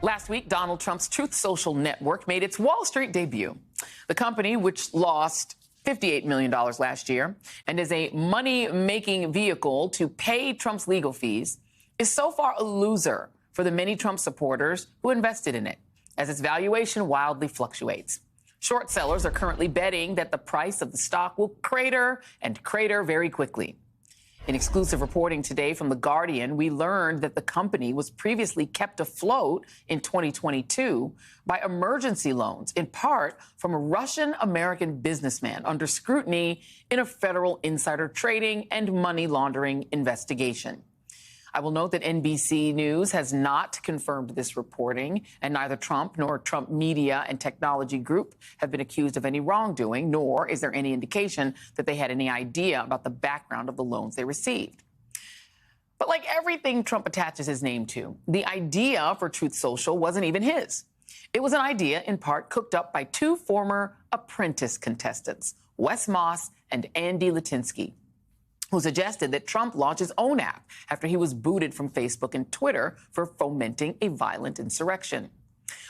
Last week, Donald Trump's Truth Social network made its Wall Street debut. The company, which lost $58 million last year and is a money-making vehicle to pay Trump's legal fees, is so far a loser for the many Trump supporters who invested in it, as its valuation wildly fluctuates. Short sellers are currently betting that the price of the stock will crater and crater very quickly. In exclusive reporting today from The Guardian, we learned that the company was previously kept afloat in 2022 by emergency loans, in part from a Russian-American businessman under scrutiny in a federal insider trading and money laundering investigation. I will note that NBC News has not confirmed this reporting, and neither Trump nor Trump Media and Technology Group have been accused of any wrongdoing, nor is there any indication that they had any idea about the background of the loans they received. But like everything Trump attaches his name to, the idea for Truth Social wasn't even his. It was an idea, in part, cooked up by two former Apprentice contestants, Wes Moss and Andy Litinsky, who suggested that Trump launch his own app after he was booted from Facebook and Twitter for fomenting a violent insurrection.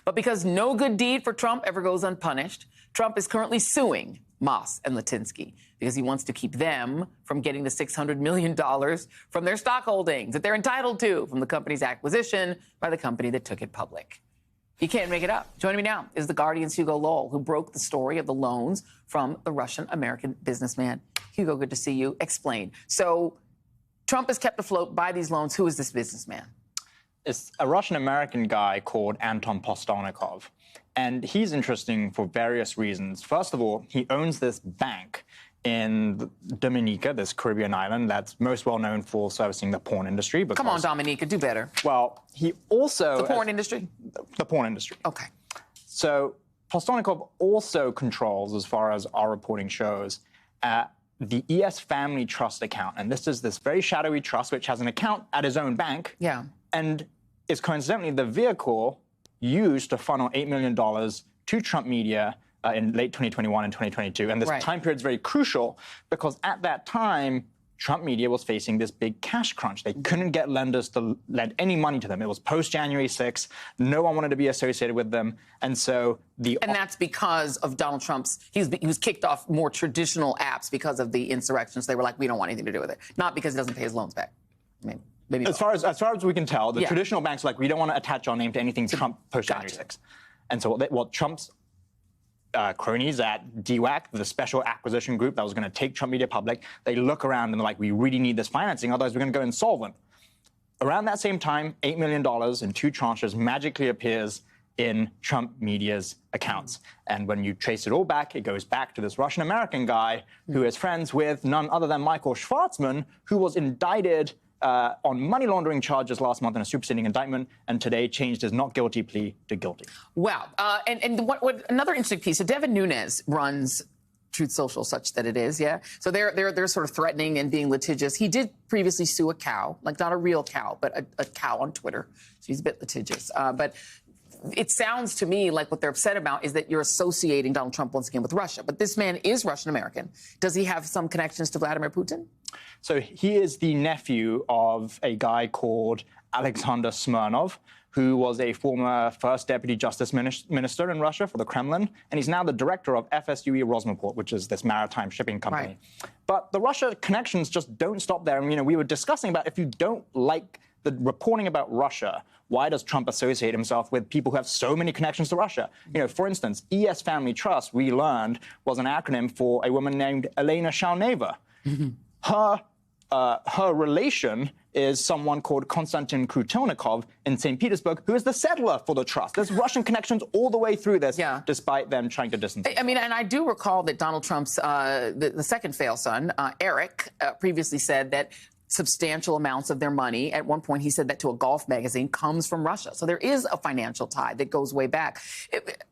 But because no good deed for Trump ever goes unpunished, Trump is currently suing Moss and Litinsky because he wants to keep them from getting the $600 million from their stock holdings that they're entitled to from the company's acquisition by the company that took it public. You can't make it up. Joining me now is The Guardian's Hugo Lowell, who broke the story of the loans from the Russian-American businessman. Hugo, good to see you. Explain. So Trump is kept afloat by these loans. Who is this businessman? It's a Russian-American guy called Anton Postelnikov. And he's interesting for various reasons. First of all, he owns this bank in Dominica, this Caribbean island that's most well known for servicing the porn industry. Come on, Dominica, do better. Well, he also... The porn industry? The porn industry. Okay. So Postelnikov also controls, as far as our reporting shows, the ES Family Trust account. And this is this very shadowy trust which has an account at his own bank. Yeah. And is coincidentally the vehicle used to funnel $8 million to Trump Media in late 2021 and 2022. And this time period is very crucial because at that time, Trump Media was facing this big cash crunch. They couldn't get lenders to lend any money to them. It was post-January 6th. No one wanted to be associated with them. And so And that's because of Donald Trump's... He was kicked off more traditional apps because of the insurrection. So they were like, we don't want anything to do with it. Not because he doesn't pay his loans back. I mean, maybe as far as we can tell, the traditional banks are like, we don't want to attach our name to anything Trump post-January 6th. And so what Trump's cronies at DWAC, the special acquisition group that was going to take Trump Media public, they look around and they're like, we really need this financing, otherwise we're going to go insolvent. Around that same time, $8 million in two tranches magically appears in Trump Media's accounts. And when you trace it all back, it goes back to this Russian-American guy who is friends with none other than Michael Schwarzman, who was indicted on money laundering charges last month in a superseding indictment, and today changed his not guilty plea to guilty. Wow. And what another interesting piece. So Devin Nunes runs Truth Social, such that it is, yeah. So they're sort of threatening and being litigious. He did previously sue a cow, like not a real cow, but a cow on Twitter. So he's a bit litigious. But it sounds to me like what they're upset about is that you're associating Donald Trump once again with Russia. But this man is Russian-American. Does he have some connections to Vladimir Putin? So he is the nephew of a guy called Alexander Smirnov, who was a former first deputy justice minister in Russia for the Kremlin, and he's now the director of FSUE Rosneft, which is this maritime shipping company. Right. But the Russia connections just don't stop there. And, we were discussing about if you don't like the reporting about Russia, why does Trump associate himself with people who have so many connections to Russia? For instance, ES Family Trust, we learned, was an acronym for a woman named Elena Shalneva. Her relation is someone called Konstantin Krutelnikov in St. Petersburg, who is the settler for the trust. There's Russian connections all the way through this, despite them trying to distance themselves. I mean, and I do recall that Donald Trump's, the second fail son, Eric, previously said that substantial amounts of their money, at one point he said that to a golf magazine, comes from Russia. So there is a financial tie that goes way back.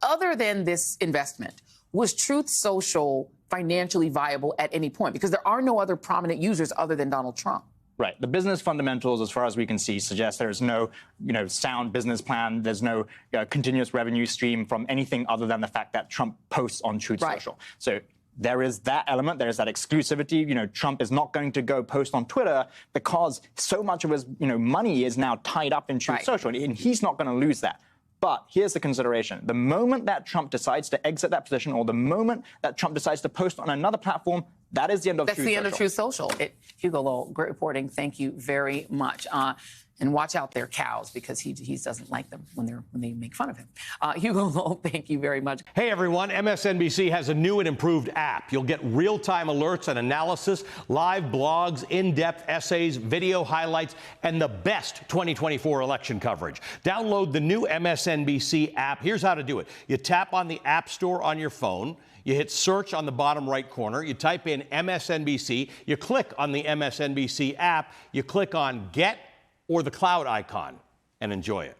Other than this investment, was Truth Social financially viable at any point? Because there are no other prominent users other than Donald Trump. Right. The business fundamentals, as far as we can see, suggest there's no, sound business plan. There's no continuous revenue stream from anything other than the fact that Trump posts on Truth Social. So there is that element. There is that exclusivity. Trump is not going to go post on Twitter because so much of his, money is now tied up in Truth Social, and he's not going to lose that. But here's the consideration. The moment that Trump decides to exit that position, or the moment that Trump decides to post on another platform, that is the end of Truth Social. That's the end of Truth Social. Hugo Lowell, great reporting. Thank you very much. And watch out their cows, because he doesn't like them when they make fun of him. Hugo Lowell, thank you very much. Hey everyone, MSNBC has a new and improved app. You'll get real-time alerts and analysis, live blogs, in-depth essays, video highlights, and the best 2024 election coverage. Download the new MSNBC app. Here's how to do it. You tap on the App Store on your phone. You hit search on the bottom right corner. You type in MSNBC. You click on the MSNBC app. You click on Get or the cloud icon and enjoy it.